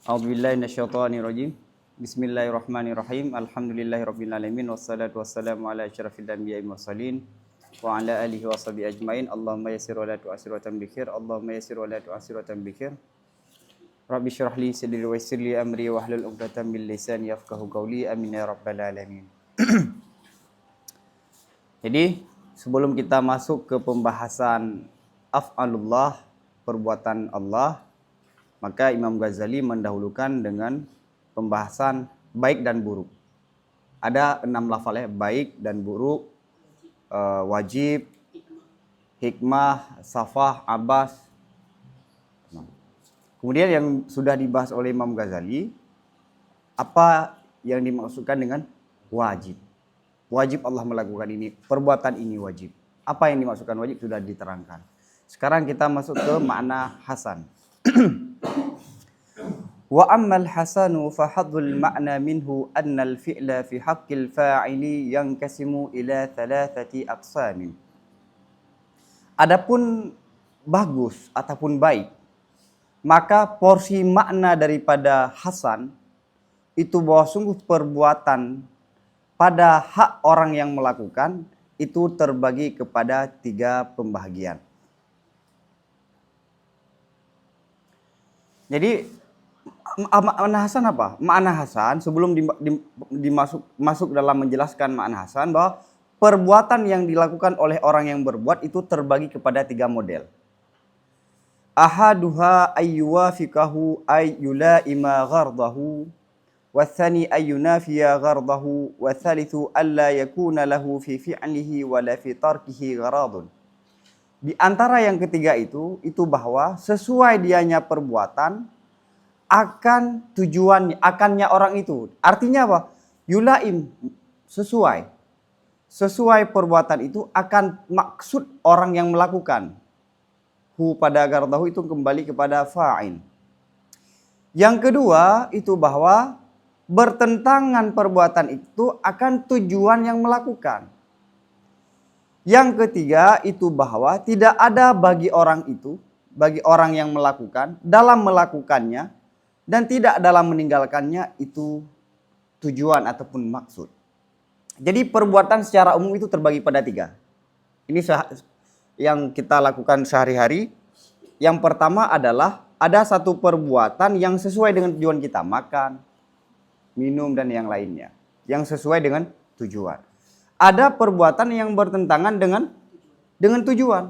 A'udzubillahi minasyaitonirrajim. Bismillahirrahmanirrahim. Alhamdulillahirabbil alamin wassalatu wassalamu ala asyrafil anbiya'i mursalin wa ala alihi washabihi ajmain. Allahumma yassir wa la tu'assir wa tambikhir. Allahumma yassir wa la tu'assir wa tambikhir. Rabbi shrah li sadri wa yassir li amri wa hlul 'uqdatam min lisani yafqahu qawli. Amin ya rabbal alamin. Jadi, sebelum kita masuk ke pembahasan af'alullah, perbuatan Allah, maka Imam Ghazali mendahulukan dengan pembahasan baik dan buruk. Ada 6 lafal ya, baik dan buruk, wajib, hikmah, safah, abas. Kemudian yang sudah dibahas oleh Imam Ghazali, apa yang dimaksudkan dengan wajib. Wajib Allah melakukan ini, perbuatan ini wajib. Apa yang dimaksudkan wajib sudah diterangkan. Sekarang kita masuk ke makna hasan. Wa ammal hasanu fa hadzul ma'na minhu anna al-fi'la fi haqqil fa'ili yanqasimu ila thalathati aqsamin. Adapun bagus ataupun baik, maka porsi makna daripada hasan itu bahwa sungguh perbuatan pada hak orang yang melakukan itu terbagi kepada 3 pembahagian. Jadi makna hasan apa? Makna hasan sebelum masuk dalam menjelaskan makna hasan bahwa perbuatan yang dilakukan oleh orang yang berbuat itu terbagi kepada 3 model. Ahaduha ayyuwafiqahu ayyulaima ghardahu, wathani ayyunafiya ghardahu, wathalithu alla yakuna lahu fi fi'lihi wala fi tarkihi gharadun. Di antara yang ketiga itu bahwa sesuai dianya perbuatan akan tujuannya, akannya orang itu. Artinya apa? Yulaim, sesuai perbuatan itu akan maksud orang yang melakukan. Hu pada gardahu itu kembali kepada fa'in. Yang kedua itu bahwa bertentangan perbuatan itu akan tujuan yang melakukan. Yang ketiga itu bahwa tidak ada bagi orang itu, bagi orang yang melakukan, dalam melakukannya dan tidak dalam meninggalkannya itu tujuan ataupun maksud. Jadi perbuatan secara umum itu terbagi pada 3. Ini yang kita lakukan sehari-hari. Yang pertama adalah ada satu perbuatan yang sesuai dengan tujuan kita, makan, minum dan yang lainnya, yang sesuai dengan tujuan. Ada perbuatan yang bertentangan dengan tujuan.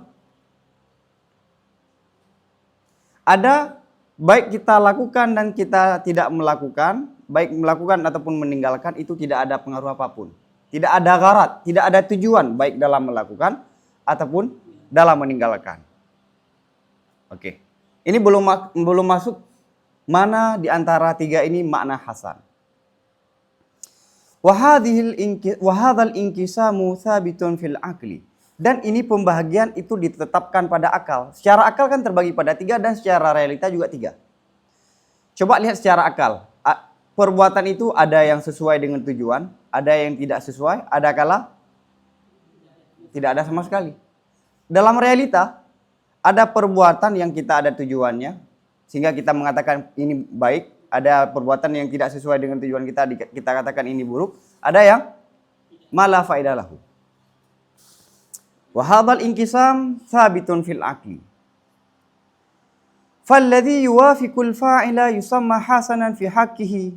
Ada baik kita lakukan dan kita tidak melakukan, baik melakukan ataupun meninggalkan itu tidak ada pengaruh apapun. Tidak ada gharat, tidak ada tujuan baik dalam melakukan ataupun dalam meninggalkan. Oke. Ini belum masuk mana di antara 3 ini makna hasan. Wahadzal inqisamu tsabitun fil aqli. Dan ini pembahagian itu ditetapkan pada akal. Secara akal kan terbagi pada 3 dan secara realita juga 3. Coba lihat secara akal. Perbuatan itu ada yang sesuai dengan tujuan, ada yang tidak sesuai, ada kala tidak ada sama sekali. Dalam realita ada perbuatan yang kita ada tujuannya sehingga kita mengatakan ini baik. Ada perbuatan yang tidak sesuai dengan tujuan kita katakan ini buruk. Ada yang mala faedah lahu. Wa hadzal inqisam tsabitun fil aqli. Falladhi yuwafiqul fa'ila yusamma hasanan fi haqqihi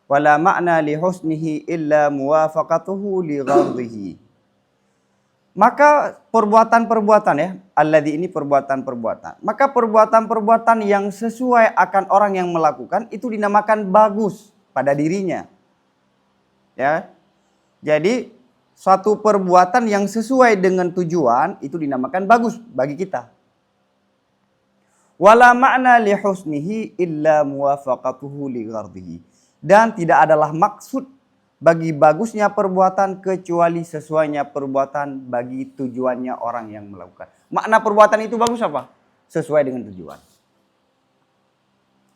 wa la ma'na li husnihi illa muwafaqatuhu li ghardhihi. Maka perbuatan-perbuatan ya, alladzi ini perbuatan-perbuatan. Maka perbuatan-perbuatan yang sesuai akan orang yang melakukan itu dinamakan bagus pada dirinya. Ya. Jadi suatu perbuatan yang sesuai dengan tujuan itu dinamakan bagus bagi kita. Wala ma'na li husnihi illa muwafaqatuhu li ghardhihi. Dan tidak adalah maksud bagi bagusnya perbuatan kecuali sesuainya perbuatan bagi tujuannya orang yang melakukan. Makna perbuatan itu bagus apa? Sesuai dengan tujuan.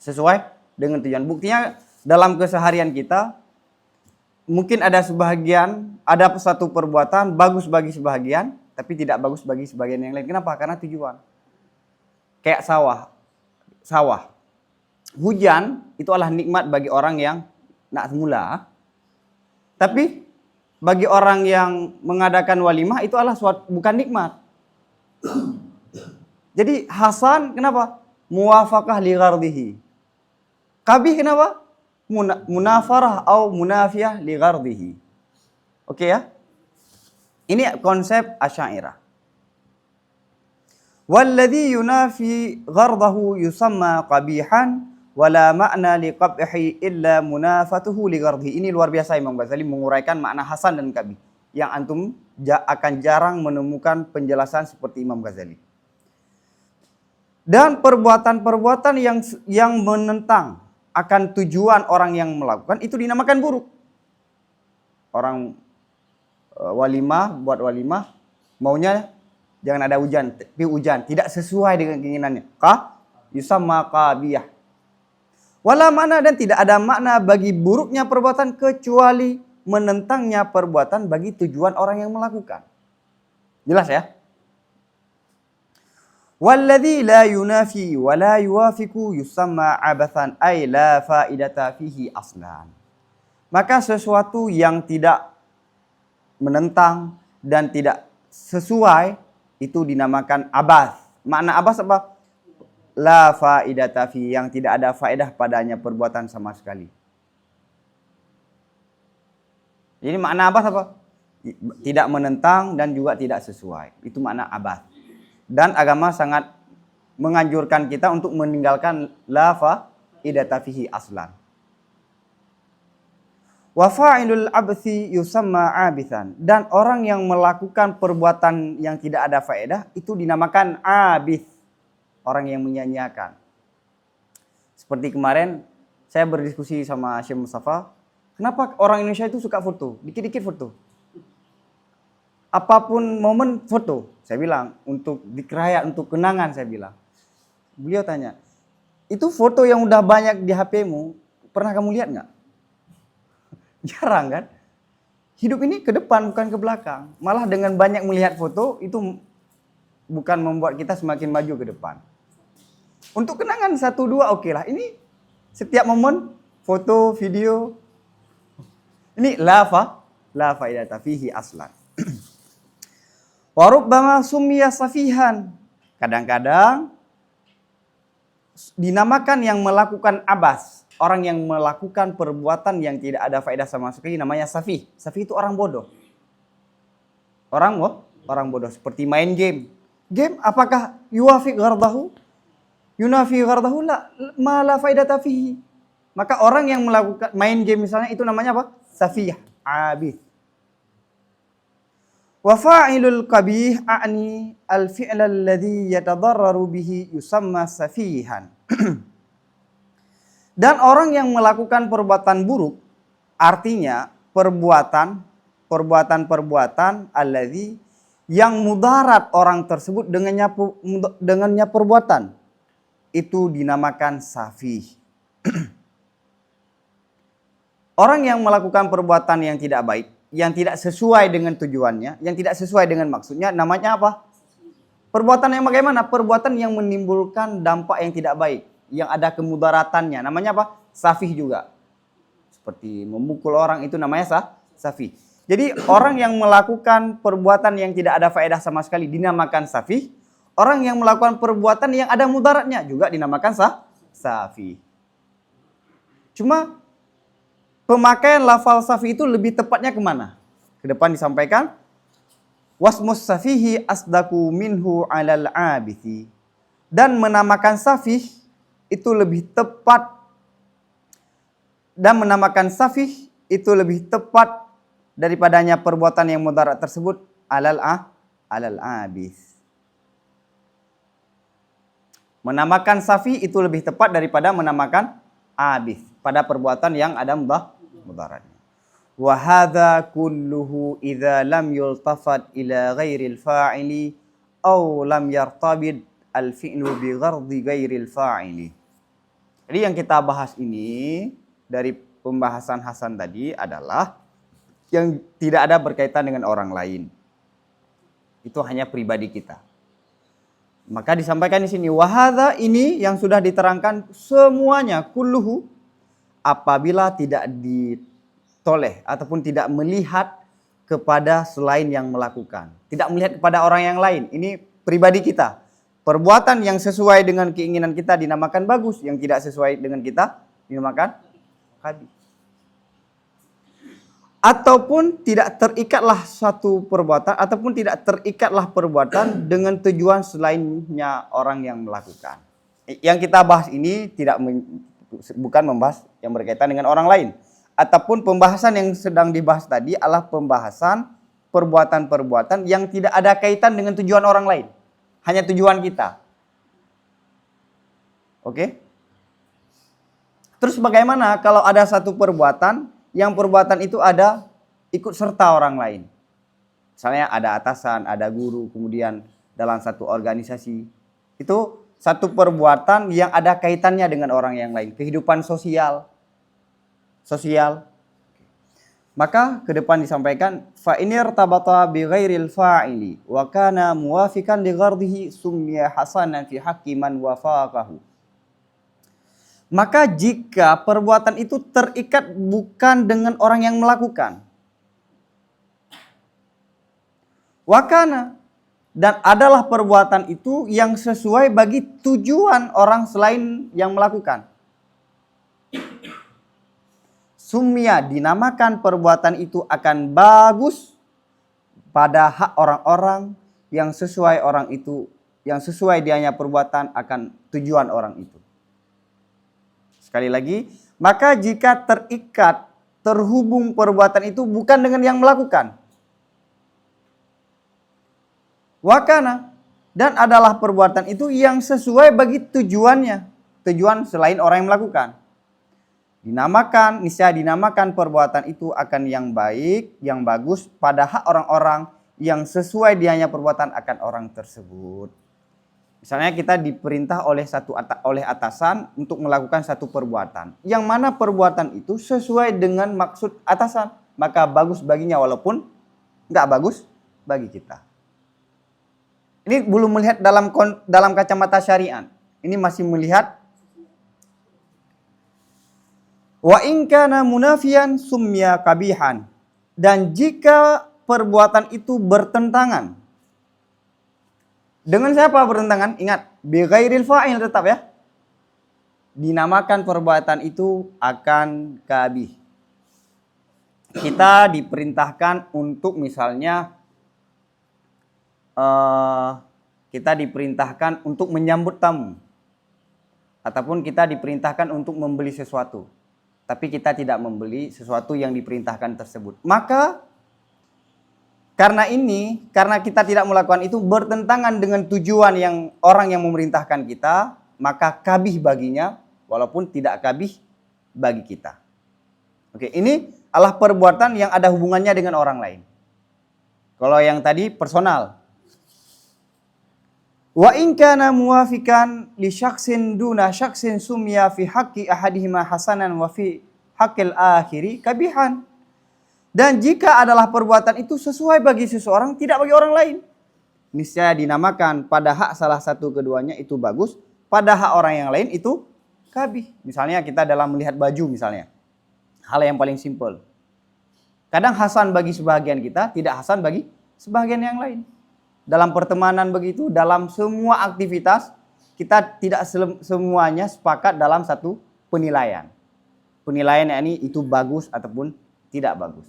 Sesuai dengan tujuan. Buktinya dalam keseharian kita mungkin ada satu perbuatan bagus bagi sebagian tapi tidak bagus bagi sebagian yang lain. Kenapa? Karena tujuan. Kayak sawah. Hujan itu adalah nikmat bagi orang yang nak semula. Tapi bagi orang yang mengadakan walimah itu adalah bukan nikmat. Jadi hasan kenapa? Muwafaqah li ghardihi. Qabih kenapa? Munafarah atau munafiyah li ghardihi. Oke ya? Ini konsep Asy'ariyah. Walladhi yunafi ghardahu yusamma qabihan wala ma'na liqabhi illa munafatuhu li ghardihi. Ini luar biasa Imam Ghazali menguraikan makna hasan dan qabih yang antum akan jarang menemukan penjelasan seperti Imam Ghazali. Dan perbuatan-perbuatan yang menentang akan tujuan orang yang melakukan itu dinamakan buruk. Orang walimah, buat walimah, maunya jangan ada hujan, tapi hujan tidak sesuai dengan keinginannya. Yusamma qabiyah. Wala makna, dan tidak ada makna bagi buruknya perbuatan kecuali menentangnya perbuatan bagi tujuan orang yang melakukan. Jelas ya? Walladzi la yunafi wa la yuwafiqu yusamma abathan ay la faidata fihi aslan. Maka sesuatu yang tidak menentang dan tidak sesuai itu dinamakan abas. Makna abas apa? La faidata fi, yang tidak ada faedah padanya perbuatan sama sekali. Jadi makna abas apa? Tidak menentang dan juga tidak sesuai. Itu makna abas. Dan agama sangat menganjurkan kita untuk meninggalkan la faidata fihi aslan. Wa fa'ilul abthi yusamma abithan. Dan orang yang melakukan perbuatan yang tidak ada faedah itu dinamakan abith. Orang yang menyanyiakan. Seperti kemarin saya berdiskusi sama Syekh Mustafa, kenapa orang Indonesia itu suka foto? Dikit-dikit foto. Apapun momen foto. Saya bilang untuk dikerayat, untuk kenangan saya bilang. Beliau tanya, itu foto yang udah banyak di HP-mu, pernah kamu lihat nggak? Jarang kan? Hidup ini ke depan bukan ke belakang. Malah dengan banyak melihat foto itu bukan membuat kita semakin maju ke depan. Untuk kenangan 1-2 oke lah. Ini setiap momen foto, video. Ini la faidata fihi aslan. Wa rubbama summiya safihan. Kadang-kadang dinamakan yang melakukan abas. Orang yang melakukan perbuatan yang tidak ada faedah sama sekali namanya safih. Safih itu orang bodoh. Orang bodoh. Seperti main game. Game apakah yuwafiq ghardahu? Yunafi ghardahu? Ma la faidata fihi. Maka orang yang melakukan main game misalnya itu namanya apa? Safih. Abith. Wa fa'ilul qabih a'ni al-fi'la alladhi yatadarraru bihi yusamma safihan. Dan orang yang melakukan perbuatan buruk, artinya perbuatan alladzi yang mudarat orang tersebut dengannya perbuatan, itu dinamakan safih. Orang yang melakukan perbuatan yang tidak baik, yang tidak sesuai dengan tujuannya, yang tidak sesuai dengan maksudnya, namanya apa? Perbuatan yang bagaimana? Perbuatan yang menimbulkan dampak yang tidak baik, yang ada kemudaratannya, namanya apa? Safih juga. Seperti memukul orang itu namanya safih. Jadi orang yang melakukan perbuatan yang tidak ada faedah sama sekali dinamakan safih. Orang yang melakukan perbuatan yang ada mudaratnya juga dinamakan safih. Cuma pemakaian lafal safih itu lebih tepatnya kemana? Ke depan disampaikan wasmus safihi asdaku minhu alal abithi. Dan menamakan safih itu lebih tepat, dan menamakan safih itu lebih tepat daripadanya perbuatan yang mudarat tersebut alal abith. Menamakan safih itu lebih tepat daripada menamakan abith pada perbuatan yang ada mudaratnya. Wa hadza kulluhu idza lam yultafat ila ghairil fa'ili aw lam yartabid al-fi'lu bi ghardi ghairil fa'ili. Jadi yang kita bahas ini dari pembahasan Hasan tadi adalah yang tidak ada berkaitan dengan orang lain. Itu hanya pribadi kita. Maka disampaikan di sini wahadza, ini yang sudah diterangkan semuanya kulluhu, apabila tidak ditoleh ataupun tidak melihat kepada selain yang melakukan. Tidak melihat kepada orang yang lain. Ini pribadi kita. Perbuatan yang sesuai dengan keinginan kita dinamakan bagus. Yang tidak sesuai dengan kita dinamakan kabih. Ataupun tidak terikatlah suatu perbuatan, ataupun tidak terikatlah perbuatan dengan tujuan selainnya orang yang melakukan. Yang kita bahas ini bukan membahas yang berkaitan dengan orang lain. Ataupun pembahasan yang sedang dibahas tadi adalah pembahasan perbuatan-perbuatan yang tidak ada kaitan dengan tujuan orang lain. Hanya tujuan kita. Oke? Terus bagaimana kalau ada satu perbuatan yang perbuatan itu ada ikut serta orang lain. Misalnya ada atasan, ada guru, kemudian dalam satu organisasi. Itu satu perbuatan yang ada kaitannya dengan orang yang lain. Kehidupan sosial. Maka ke depan disampaikan fa inir tabata bi ghairil fa'ili wa kana muwafiqan li ghardihi summiya hasanan fi haqqi man wafaqahu. Maka jika perbuatan itu terikat bukan dengan orang yang melakukan. Wakana. Dan adalah perbuatan itu yang sesuai bagi tujuan orang selain yang melakukan. Sumya dinamakan perbuatan itu akan bagus pada hak orang-orang yang sesuai orang itu. Yang sesuai dianya perbuatan akan tujuan orang itu. Sekali lagi, maka jika terikat, terhubung perbuatan itu bukan dengan yang melakukan. Wakana, dan adalah perbuatan itu yang sesuai bagi tujuannya. Tujuan selain orang yang melakukan. Niscaya dinamakan perbuatan itu akan yang baik, yang bagus pada hak orang-orang yang sesuai dianya perbuatan akan orang tersebut. Misalnya kita diperintah oleh atasan untuk melakukan satu perbuatan. Yang mana perbuatan itu sesuai dengan maksud atasan. Maka bagus baginya walaupun nggak bagus bagi kita. Ini belum melihat dalam kacamata syariat. Ini masih melihat. Wa in kana munafiyan sumya kabihan. Dan jika perbuatan itu bertentangan. Dengan siapa bertentangan? Ingat, bi ghairil fa'il tetap ya. Dinamakan perbuatan itu akan kabih. Kita diperintahkan untuk misalnya kita diperintahkan untuk menyambut tamu. Ataupun kita diperintahkan untuk membeli sesuatu. Tapi kita tidak membeli sesuatu yang diperintahkan tersebut. Maka karena kita tidak melakukan itu bertentangan dengan tujuan yang orang yang memerintahkan kita, maka kabih baginya walaupun tidak kabih bagi kita. Oke, ini adalah perbuatan yang ada hubungannya dengan orang lain. Kalau yang tadi personal. Wa in kana muwafiqan li syakhsin duna syakhsin sumya fi haqqi ahadihima hasanan wa fi haqqil akhiri kabihan. Dan jika adalah perbuatan itu sesuai bagi seseorang, tidak bagi orang lain. Niscaya dinamakan pada hak salah satu keduanya itu bagus, pada hak orang yang lain itu kabih. Misalnya kita dalam melihat baju misalnya. Hal yang paling simpel. Kadang hasan bagi sebagian kita, tidak hasan bagi sebagian yang lain. Dalam pertemanan begitu, dalam semua aktivitas, kita tidak semuanya sepakat dalam satu penilaian. Penilaian ini itu bagus ataupun tidak bagus.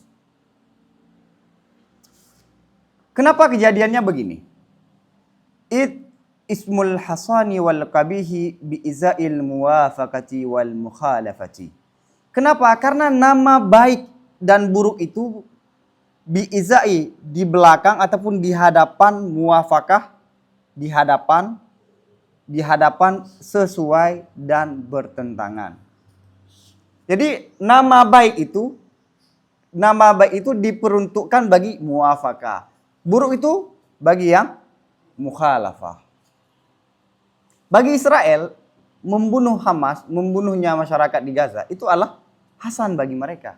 Kenapa kejadiannya begini? Ismul hasani wal qabihi bi izail muwafaqati wal mukhalafati. Kenapa? Karena nama baik dan buruk itu bi izai di belakang ataupun di hadapan muwafaqah, di hadapan sesuai dan bertentangan. Jadi nama baik itu diperuntukkan bagi muwafaqah. Buruk itu bagi yang mukhalafah. Bagi Israel, membunuh Hamas, membunuhnya masyarakat di Gaza, itu adalah hasan bagi mereka.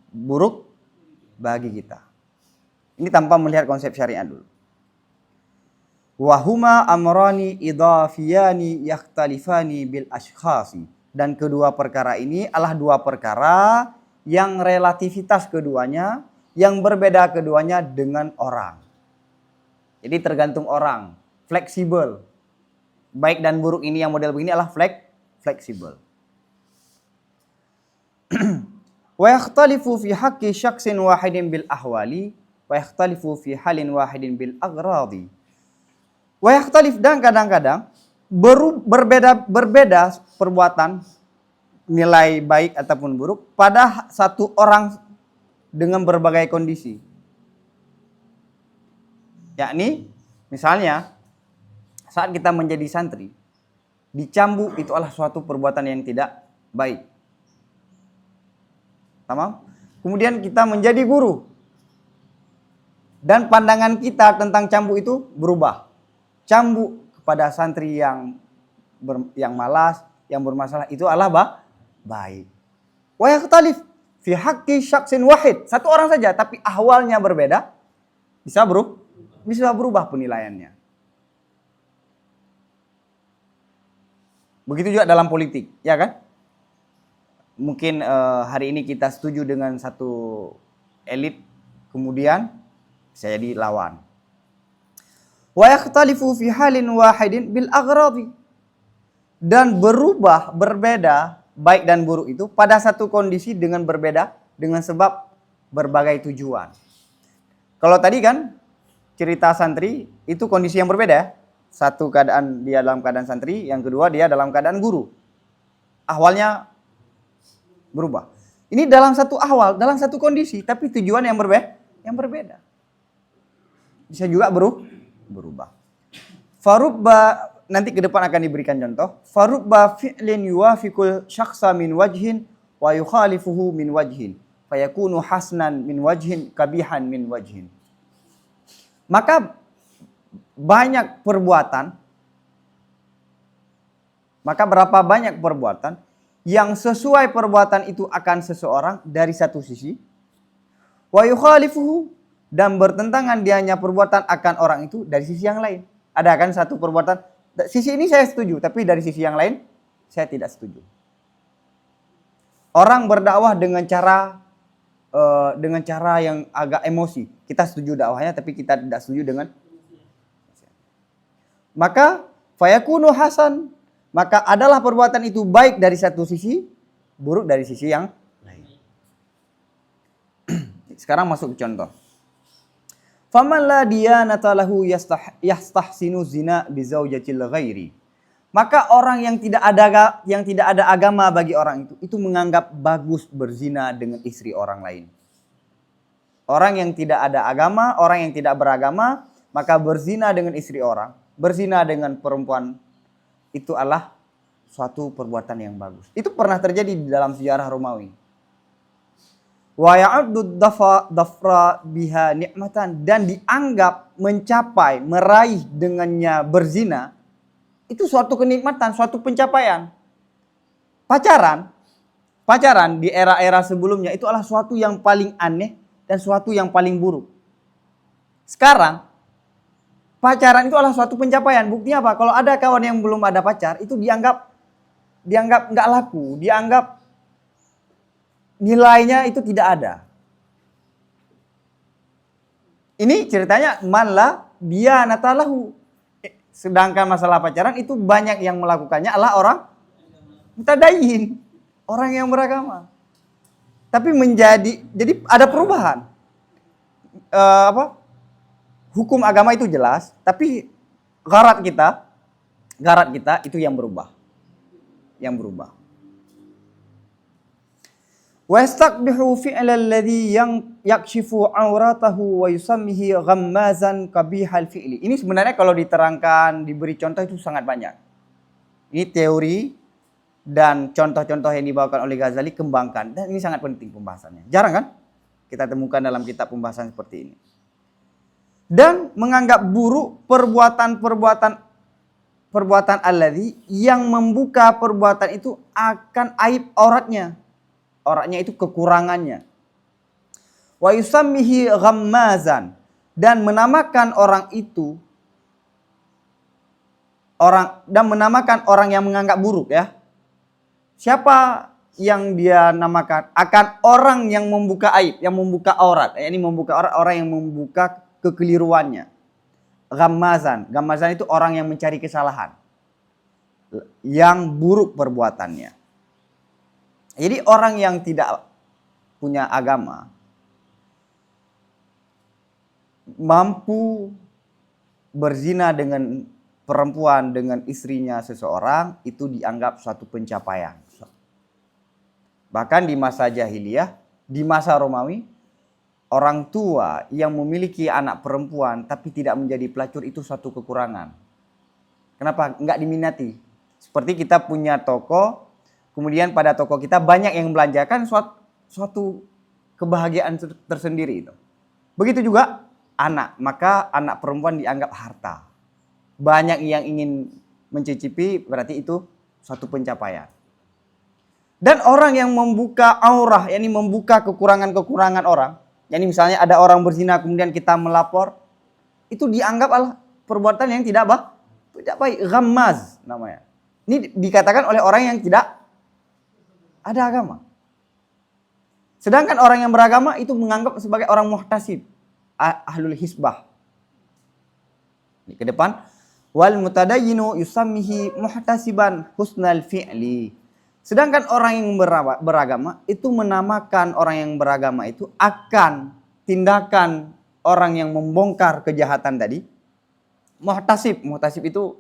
Buruk bagi kita. Ini tanpa melihat konsep syariat dulu. Wahuma amrani idafiyani yakhtalifani bil ashkhasi Dan kedua perkara ini adalah dua perkara yang relativitas keduanya, yang berbeda keduanya dengan orang. Jadi tergantung orang, fleksibel. Baik dan buruk ini yang model begini adalah fleksibel. Wa yakhtalifu fi haqqi syakhsin wahidin bil ahwali wa yakhtalifu fi halin wahidin bil aghradi. Wa yakhtalif, dan kadang-kadang berbeda perbuatan nilai baik ataupun buruk pada satu orang dengan berbagai kondisi. Yakni misalnya saat kita menjadi santri, dicambuk itu adalah suatu perbuatan yang tidak baik. Tamam? Kemudian kita menjadi guru. Dan pandangan kita tentang cambuk itu berubah. Cambuk kepada santri yang malas, yang bermasalah itu adalah baik. Wa yakhtalif fi haqqi syakhsin wahid. Satu orang saja tapi ahwalnya berbeda. Bisa berubah penilaiannya. Begitu juga dalam politik, ya kan? Mungkin hari ini kita setuju dengan satu elit, kemudian bisa jadi lawan. Wa yakhtalifu fi halin wahidin bil aghradi. Dan berbeda baik dan buruk itu pada satu kondisi dengan berbeda dengan sebab berbagai tujuan. Kalau tadi kan cerita santri itu kondisi yang berbeda ya. Satu keadaan dia dalam keadaan santri, yang kedua dia dalam keadaan guru. Ahwalnya berubah. Ini dalam satu ahwal, dalam satu kondisi, tapi tujuan yang berbeda. Bisa juga berubah. Farubba, nanti ke depan akan diberikan contoh. Farubba fi'lin yuwafiqul syakhsa min wajhin wa yukhalifuhu min wajhin. Fayakunu hasnan min wajhin kabihan min wajhin. Maka banyak perbuatan, berapa banyak perbuatan yang sesuai perbuatan itu akan seseorang dari satu sisi, wa yukhalifuhu, dan bertentangan dianya perbuatan akan orang itu dari sisi yang lain. Ada kan satu perbuatan, sisi ini saya setuju, tapi dari sisi yang lain saya tidak setuju. Orang berdakwah dengan cara yang agak emosi. Kita setuju dakwahnya, tapi kita tidak setuju dengan. Maka fayakunu hasan, maka adalah perbuatan itu baik dari satu sisi, buruk dari sisi yang lain. Sekarang masuk ke contoh. Faman la diyanata lahu yastahsinu zina bi zaujatil ghairi. Maka orang yang tidak ada agama bagi orang itu menganggap bagus berzina dengan istri orang lain. Orang yang tidak ada agama, orang yang tidak beragama, maka berzina dengan istri orang, berzina dengan perempuan, itu adalah suatu perbuatan yang bagus. Itu pernah terjadi di dalam sejarah Romawi. Wa ya'uddu dafra biha ni'matan, dan dianggap mencapai, meraih dengannya berzina itu suatu kenikmatan, suatu pencapaian. Pacaran di era-era sebelumnya itu adalah suatu yang paling aneh dan suatu yang paling buruk. Sekarang pacaran itu adalah suatu pencapaian. Buktinya apa? Kalau ada kawan yang belum ada pacar, itu dianggap nggak laku, dianggap nilainya itu tidak ada. Ini ceritanya man la diyanata lahu. Sedangkan masalah pacaran itu banyak yang melakukannya adalah orang mutadayyin, orang yang beragama. Tapi jadi ada perubahan. Hukum agama itu jelas, tapi gharat kita itu yang berubah. Wa yastaqbihu fi'la alladhi yakshifu auratahu wa yusammihi ghammazan qabihal fi'li. Ini sebenarnya kalau diterangkan, diberi contoh itu sangat banyak. Ini teori dan contoh-contoh yang dibawakan oleh Ghazali kembangkan, dan ini sangat penting pembahasannya. Jarang kan kita temukan dalam kitab pembahasan seperti ini. Dan menganggap buruk perbuatan alladhi yang membuka perbuatan itu akan aib auratnya. Auratnya itu kekurangannya. Wa yusammihi ghammazan, dan menamakan orang orang yang menganggap buruk ya. Siapa yang dia namakan? Akan orang yang membuka aib, yang membuka aurat. Ini membuka aurat, orang yang membuka kekeliruannya. Ghammazan. Ghammazan itu orang yang mencari kesalahan. Yang buruk perbuatannya. Jadi orang yang tidak punya agama mampu berzina dengan perempuan, dengan istrinya seseorang, itu dianggap suatu pencapaian. Bahkan di masa jahiliyah, di masa Romawi, orang tua yang memiliki anak perempuan tapi tidak menjadi pelacur itu suatu kekurangan. Kenapa? Enggak diminati. Seperti kita punya toko, kemudian pada toko kita banyak yang belanjakan, suatu kebahagiaan tersendiri itu. Begitu juga anak, maka anak perempuan dianggap harta. Banyak yang ingin mencicipi, berarti itu suatu pencapaian. Dan orang yang membuka aurah, yakni membuka kekurangan-kekurangan orang, yakni misalnya ada orang berzina kemudian kita melapor, itu dianggap perbuatan yang tidak baik, ghammaz namanya. Ini dikatakan oleh orang yang tidak ada agama. Sedangkan orang yang beragama itu menganggap sebagai orang muhtasib, ahlul hisbah. Ini ke depan, wal mutadayyinu yusammihi muhtasiban husnal fi'li. Sedangkan orang yang beragama itu menamakan orang yang beragama itu akan tindakan orang yang membongkar kejahatan tadi. Muhtasib itu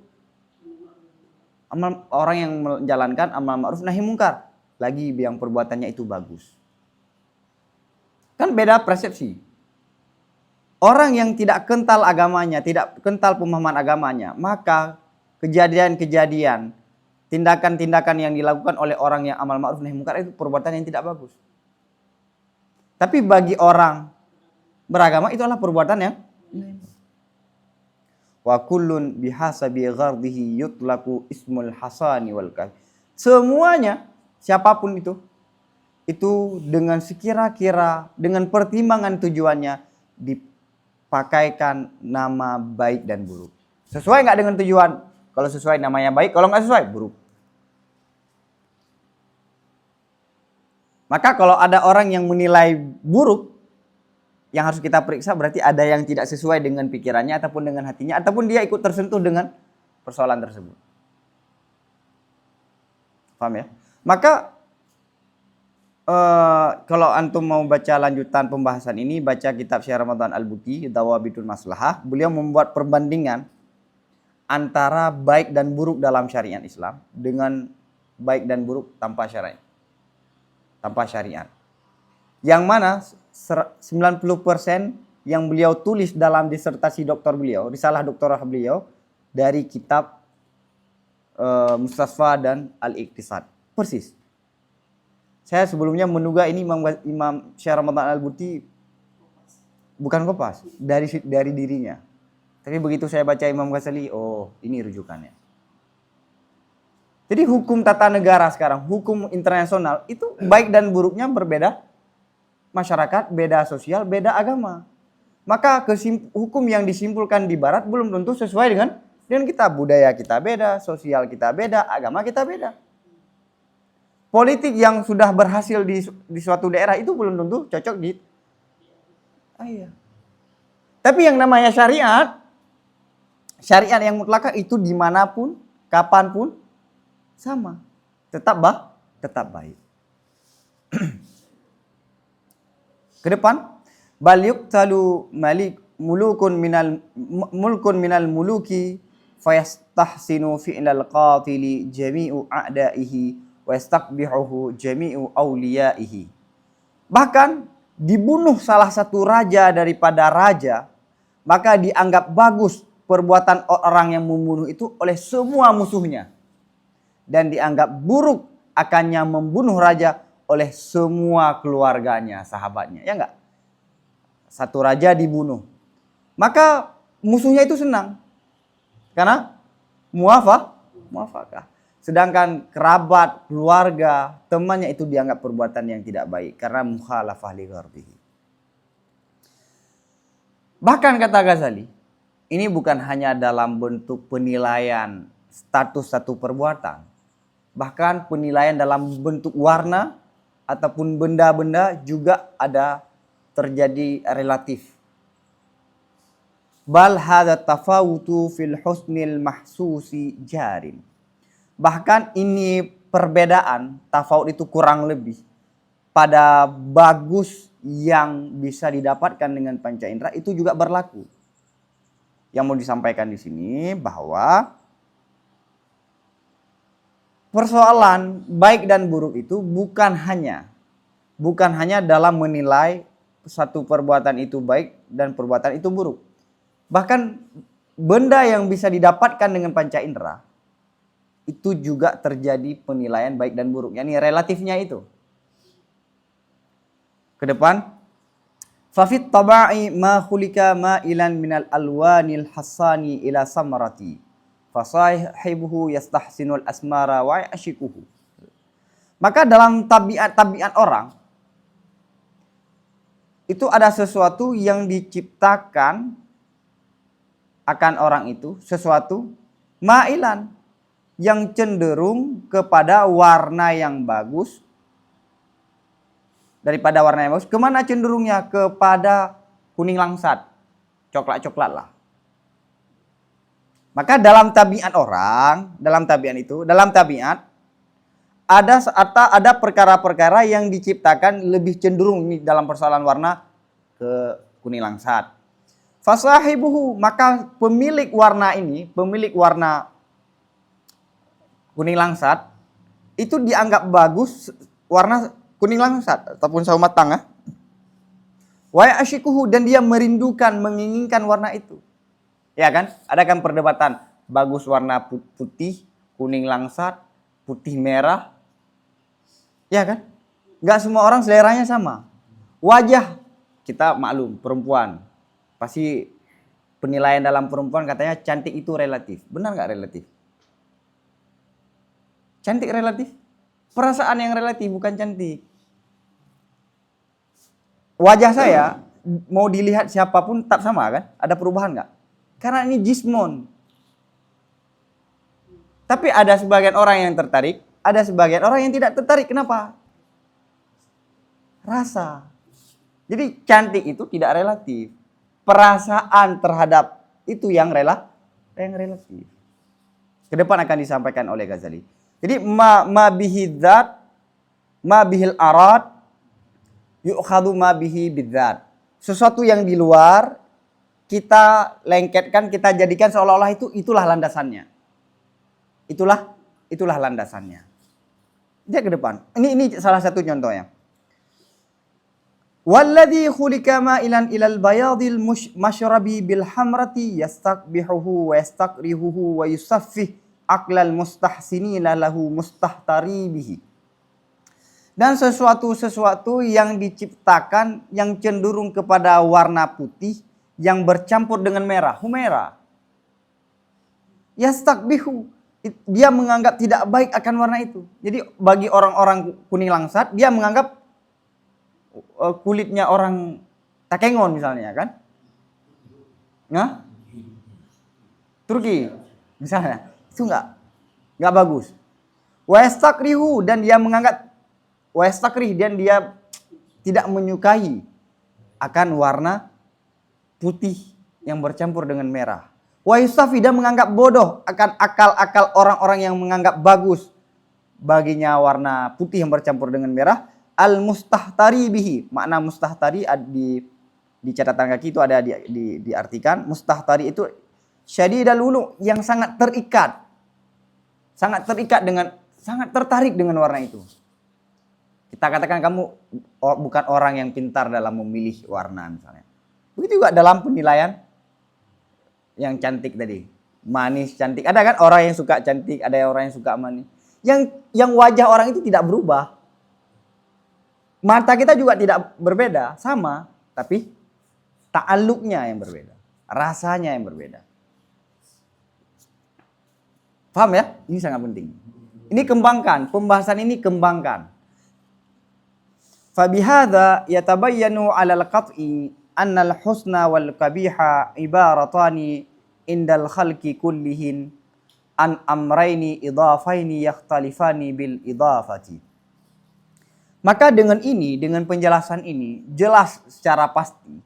orang yang menjalankan amal ma'ruf nahi mungkar. Lagi yang perbuatannya itu bagus. Kan beda persepsi. Orang yang tidak kental agamanya, tidak kental pemahaman agamanya, maka kejadian-kejadian, tindakan-tindakan yang dilakukan oleh orang yang amal ma'ruf nahi mungkar itu perbuatan yang tidak bagus. Tapi bagi orang beragama itu adalah perbuatan yang wa kullun bihasabi ghardihi yutlaku ismul hasani wal kafir. Semuanya siapapun itu dengan sekira-kira, dengan pertimbangan tujuannya dipakaikan nama baik dan buruk. Sesuai nggak dengan tujuan? Kalau sesuai namanya baik, kalau nggak sesuai buruk. Maka kalau ada orang yang menilai buruk, yang harus kita periksa berarti ada yang tidak sesuai dengan pikirannya ataupun dengan hatinya, ataupun dia ikut tersentuh dengan persoalan tersebut. Paham ya? Maka kalau antum mau baca lanjutan pembahasan ini, baca kitab Syekh Ramadan Al-Buti, Dawabitul Maslahah. Beliau membuat perbandingan antara baik dan buruk dalam syariat Islam dengan baik dan buruk tanpa syariat. Yang mana 90% yang beliau tulis dalam disertasi doktor beliau, risalah doktoral beliau dari kitab Mustasfa dan Al-Iqtisad. Persis. Saya sebelumnya menduga ini Imam Syekh Ramadan Al-Buti bukan kopas dari dirinya. Tapi begitu saya baca Imam Ghazali, oh ini rujukannya. Jadi hukum tata negara sekarang, hukum internasional itu baik dan buruknya berbeda. Masyarakat, beda sosial, beda agama. Maka hukum yang disimpulkan di barat belum tentu sesuai dengan kita. Budaya kita beda, sosial kita beda, agama kita beda. Politik yang sudah berhasil di suatu daerah itu belum tentu cocok di iya. Tapi yang namanya syariat yang mutlak itu dimanapun, kapanpun sama, tetap baik. Ke depan, bal yuqtalu mulukun minal muluki fayastahsinu fi'lal qatili jami'u a'daihi wa yastaqbihuhu jami'u awliyaihi. Bahkan dibunuh salah satu raja daripada raja, maka dianggap bagus perbuatan orang yang membunuh itu oleh semua musuhnya. Dan dianggap buruk akannya membunuh raja oleh semua keluarganya, sahabatnya. Ya enggak? Satu raja dibunuh. Maka musuhnya itu senang. Karena muafakah. Sedangkan kerabat, keluarga, temannya itu dianggap perbuatan yang tidak baik. Karena mukhalafah li ghardihi. Bahkan kata Ghazali, ini bukan hanya dalam bentuk penilaian status satu perbuatan. Bahkan penilaian dalam bentuk warna ataupun benda-benda juga ada terjadi relatif. Bal hadza tafawutu fil husnil mahsusi jarin. Bahkan ini perbedaan, tafawut itu kurang lebih pada bagus yang bisa didapatkan dengan panca indera itu juga berlaku. Yang mau disampaikan di sini bahwa persoalan baik dan buruk itu bukan hanya dalam menilai satu perbuatan itu baik dan perbuatan itu buruk. Bahkan benda yang bisa didapatkan dengan panca indera itu juga terjadi penilaian baik dan buruk. Yani relatifnya itu. Ke depan, fafit tabai ma khulika ma'ilan minal alwanil hasani ila samarati fasahibuhu yastahsinul asmara wa yashikuhu. Maka dalam tabiat orang itu ada sesuatu yang diciptakan akan orang itu, sesuatu ma'ilan yang cenderung kepada warna yang bagus. Daripada warna yang bagus, kemana cenderungnya? Kepada kuning langsat, coklat-coklat lah. Maka dalam tabiat orang, dalam tabiat ada perkara-perkara yang diciptakan lebih cenderung ini dalam persoalan warna ke kuning langsat. Fasahibuhu, maka pemilik warna kuning langsat itu dianggap bagus warna kuning langsat ataupun sawo matang. Wa yashikuhu, dan dia merindukan, menginginkan warna itu. Ya kan? Ada kan perdebatan bagus warna putih, kuning langsat, putih merah. Ya kan? Enggak semua orang seleranya sama. Wajah kita maklum, perempuan. Pasti penilaian dalam perempuan katanya cantik itu relatif. Benar enggak relatif? Cantik relatif? Perasaan yang relatif, bukan cantik. Wajah saya mau dilihat siapapun tak sama kan? Ada perubahan nggak? Karena ini jismon. Tapi ada sebagian orang yang tertarik, ada sebagian orang yang tidak tertarik. Kenapa? Rasa. Jadi cantik itu tidak relatif. Perasaan terhadap itu yang relatif. Ke depan akan disampaikan oleh Ghazali. Jadi ma bihidzat, ma bihil arad, yu'khadhu ma bihi bidzat. Sesuatu yang di luar kita lengketkan, kita jadikan seolah-olah itulah landasannya. Itulah landasannya. Dia ke depan. Ini salah satu contohnya. Walladhi khulika ma'ilan ilal bayadil mashrabi bil hamrati yastaqbihuhu wa yastaqrihuhu wa yusaffih aqlal mustahsinina lahu mustahtari bihi. Dan sesuatu yang diciptakan yang cenderung kepada warna putih yang bercampur dengan merah, humera. Yastaqbihu, dia menganggap tidak baik akan warna itu. Jadi bagi orang-orang kuning langsat, dia menganggap kulitnya orang Takengon misalnya kan? Nah? Turki misalnya, itu enggak bagus. Wa yastaqrihu, dan dia menganggap dan dia tidak menyukai akan warna putih yang bercampur dengan merah. Wa yusafi, dan menganggap bodoh akan akal-akal orang-orang yang menganggap bagus baginya warna putih yang bercampur dengan merah. Al mustahtari bihi, makna mustahtari di catatan kaki itu ada diartikan. Mustahtari itu syadidal ulu, yang sangat terikat dengan, sangat tertarik dengan warna itu. Kita katakan kamu bukan orang yang pintar dalam memilih warna misalnya. Begitu juga dalam penilaian yang cantik tadi. Manis, cantik. Ada kan orang yang suka cantik, ada orang yang suka manis. Yang wajah orang itu tidak berubah. Mata kita juga tidak berbeda, sama. Tapi ta'alluqnya yang berbeda. Rasanya yang berbeda. Paham ya? Ini sangat penting. Ini kembangkan, pembahasan ini kembangkan. Fabihadza yatabayyanu 'alal qat'i annal husna wal qabiha ibaratani indal khalqi kullihin an amraini idafaini yakhtalifani bil idafati. Maka dengan ini, dengan penjelasan ini jelas secara pasti,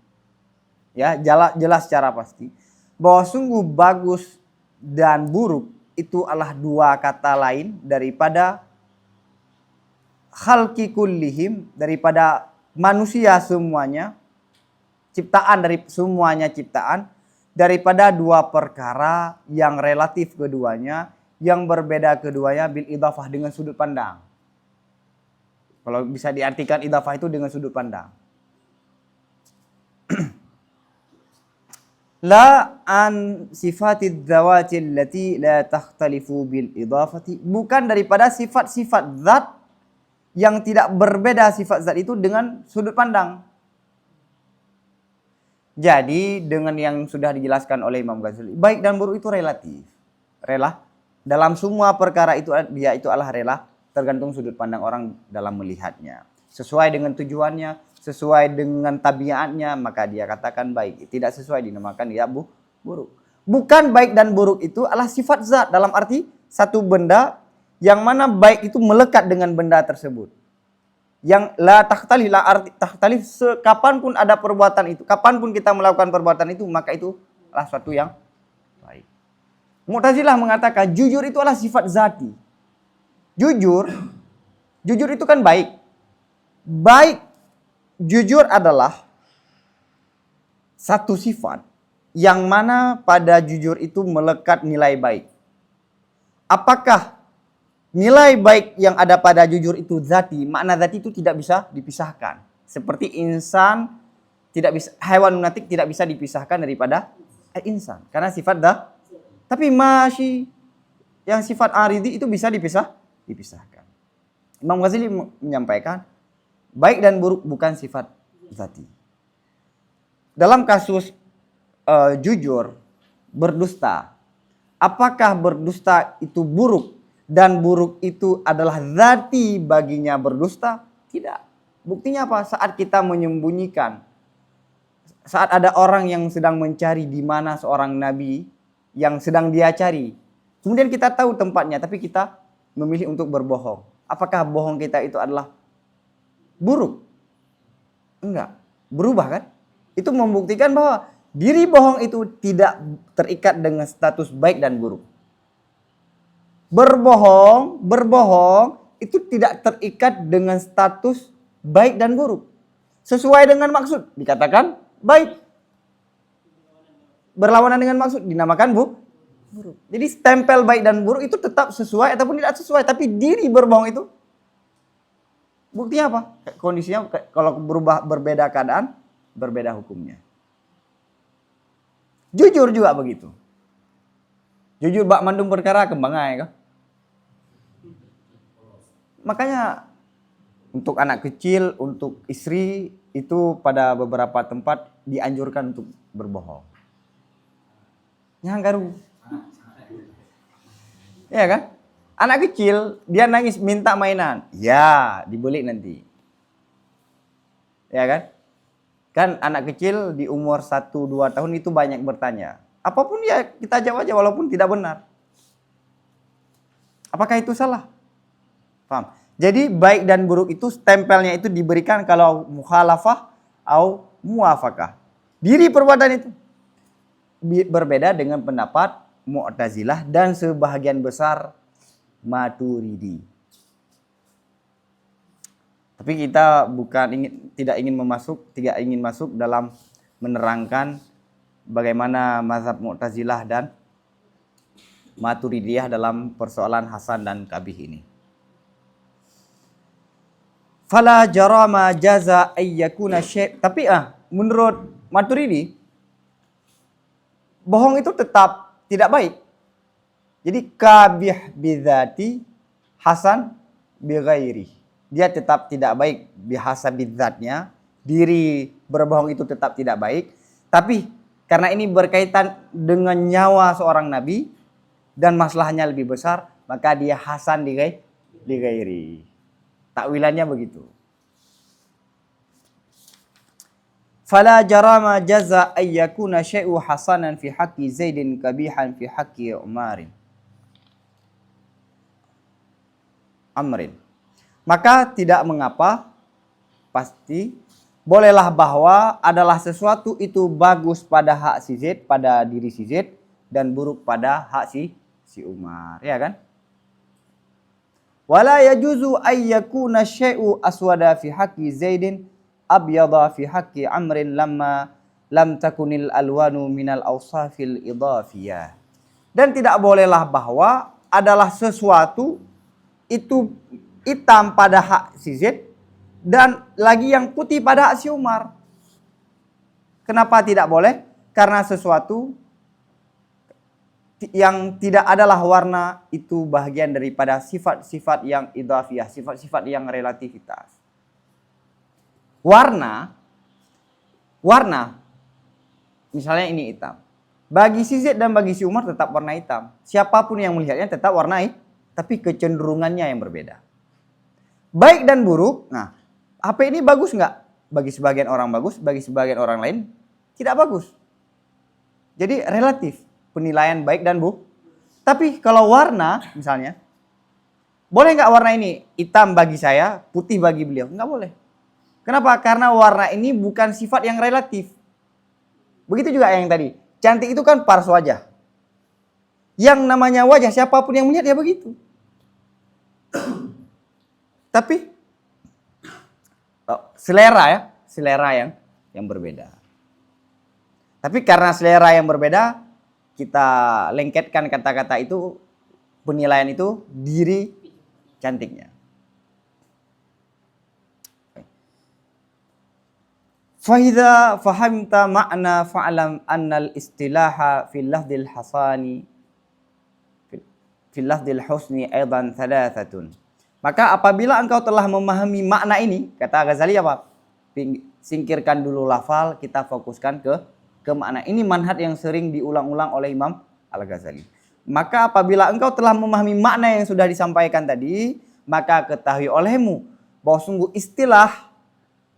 ya jelas secara pasti bahwa sungguh bagus dan buruk itu adalah dua kata lain daripada khalqi kullihim, daripada manusia semuanya, ciptaan dari semuanya ciptaan, daripada dua perkara yang relatif keduanya, yang berbeda keduanya bil idafah dengan sudut pandang. Kalau bisa diartikan idafah itu dengan sudut pandang. La an sifatid dzawati allati la takhtalifu bil idafati, bukan daripada sifat-sifat zat yang tidak berbeda sifat zat itu dengan sudut pandang. Jadi dengan yang sudah dijelaskan oleh Imam Ghazali, baik dan buruk itu relatif. Dalam semua perkara itu dia itu adalah rela, tergantung sudut pandang orang dalam melihatnya. Sesuai dengan tujuannya, sesuai dengan tabiatnya, maka dia katakan baik. Tidak sesuai dinamakan dia buruk. Bukan baik dan buruk itu adalah sifat zat, dalam arti satu benda yang mana baik itu melekat dengan benda tersebut. Yang la takhtalif, kapanpun ada perbuatan itu, kapanpun kita melakukan perbuatan itu, maka itu adalah suatu yang baik. Mu'tazilah mengatakan jujur itu adalah sifat zati. Jujur itu kan baik. Baik, jujur adalah satu sifat yang mana pada jujur itu melekat nilai baik. Apakah nilai baik yang ada pada jujur itu zati? Makna zati itu tidak bisa dipisahkan. Seperti insan tidak bisa, hewan lunatik tidak bisa dipisahkan daripada insan karena sifat dah. Tapi masih yang sifat aridi itu bisa dipisahkan. Imam Ghazali menyampaikan baik dan buruk bukan sifat zati. Dalam kasus jujur, berdusta, apakah berdusta itu buruk dan buruk itu adalah zati baginya berdusta? Tidak. Buktinya apa? Saat kita menyembunyikan, saat ada orang yang sedang mencari di mana seorang nabi yang sedang dia cari, kemudian kita tahu tempatnya, tapi kita memilih untuk berbohong. Apakah bohong kita itu adalah buruk? Enggak. Berubah kan? Itu membuktikan bahwa diri bohong itu tidak terikat dengan status baik dan buruk. Berbohong itu tidak terikat dengan status baik dan buruk. Sesuai dengan maksud dikatakan baik. Berlawanan dengan maksud dinamakan buruk. Jadi stempel baik dan buruk itu tetap sesuai ataupun tidak sesuai. Tapi diri berbohong itu buktinya apa? Kondisinya kalau berubah, berbeda keadaan, berbeda hukumnya. Jujur juga begitu. Jujur bak mandum perkara kembang aja. Makanya untuk anak kecil, untuk istri itu pada beberapa tempat dianjurkan untuk berbohong. Nyanggaru. Ya kan? Anak kecil dia nangis minta mainan. Ya, dibeli nanti. Ya kan? Kan anak kecil di umur 1-2 tahun itu banyak bertanya. Apapun ya kita jawab aja walaupun tidak benar. Apakah itu salah? Paham? Jadi baik dan buruk itu stempelnya itu diberikan kalau mukhalafah atau muwafaqah. Diri perbuatan itu berbeda dengan pendapat Mu'tazilah dan sebahagian besar Maturidi. Tapi kita tidak ingin masuk dalam menerangkan bagaimana mazhab Mu'tazilah dan Maturidiyah dalam persoalan Hasan dan Qabih ini. Fala jarama jaza ayyakuna syai'. Tapi menurut Maturidi bohong itu tetap tidak baik. Jadi kabih bidzati, hasan bighairi. Dia tetap tidak baik bihasa bidzatnya. Diri berbohong itu tetap tidak baik. Tapi karena ini berkaitan dengan nyawa seorang nabi dan masalahnya lebih besar, maka dia hasan bighairi. Takwilannya begitu. Fala jarama jaza ayyakuna syai'u hasanan fi haqqi Zaidin kabihan fi haqqi Umarin. amrin. Maka tidak mengapa, pasti bolehlah bahwa adalah sesuatu itu bagus pada hak si Z, pada diri si Z, dan buruk pada hak si Umar, ya kan? Wala yajuzu ay yakuna syai'u aswada fi haqqi Zaidin abyada fi haqqi Amrin lam takunil alwanu minal awsafil idhafiyah. Dan tidak bolehlah bahwa adalah sesuatu itu hitam pada hak si Z dan lagi yang putih pada hak si Umar. Kenapa tidak boleh? Karena sesuatu yang tidak adalah warna itu bagian daripada sifat-sifat yang idhafiyah, sifat-sifat yang relativitas. Warna, misalnya ini hitam. Bagi si Z dan bagi si Umar tetap warna hitam. Siapapun yang melihatnya tetap warna hitam, tapi kecenderungannya yang berbeda. Baik dan buruk, nah HP ini bagus nggak? Bagi sebagian orang bagus, bagi sebagian orang lain tidak bagus. Jadi relatif penilaian baik dan buruk. Tapi kalau warna misalnya, boleh nggak warna ini hitam bagi saya, putih bagi beliau? Nggak boleh. Kenapa? Karena warna ini bukan sifat yang relatif. Begitu juga yang tadi. Cantik itu kan pars wajah. Yang namanya wajah, siapapun yang melihat ya begitu. Tapi selera yang berbeda. Tapi karena selera yang berbeda, kita lengketkan kata-kata itu, penilaian itu diri cantiknya. Fahidha fahamta ma'na fa'alam annal istilaha fil lafdil hasani fil lafdil husni aidan thalathatun. Maka apabila engkau telah memahami makna ini, kata Ghazali apa? Singkirkan dulu lafal, kita fokuskan ke makna. Ini manhaj yang sering diulang-ulang oleh Imam Al-Ghazali. Maka apabila engkau telah memahami makna yang sudah disampaikan tadi, maka ketahui olehmu bahwa sungguh istilah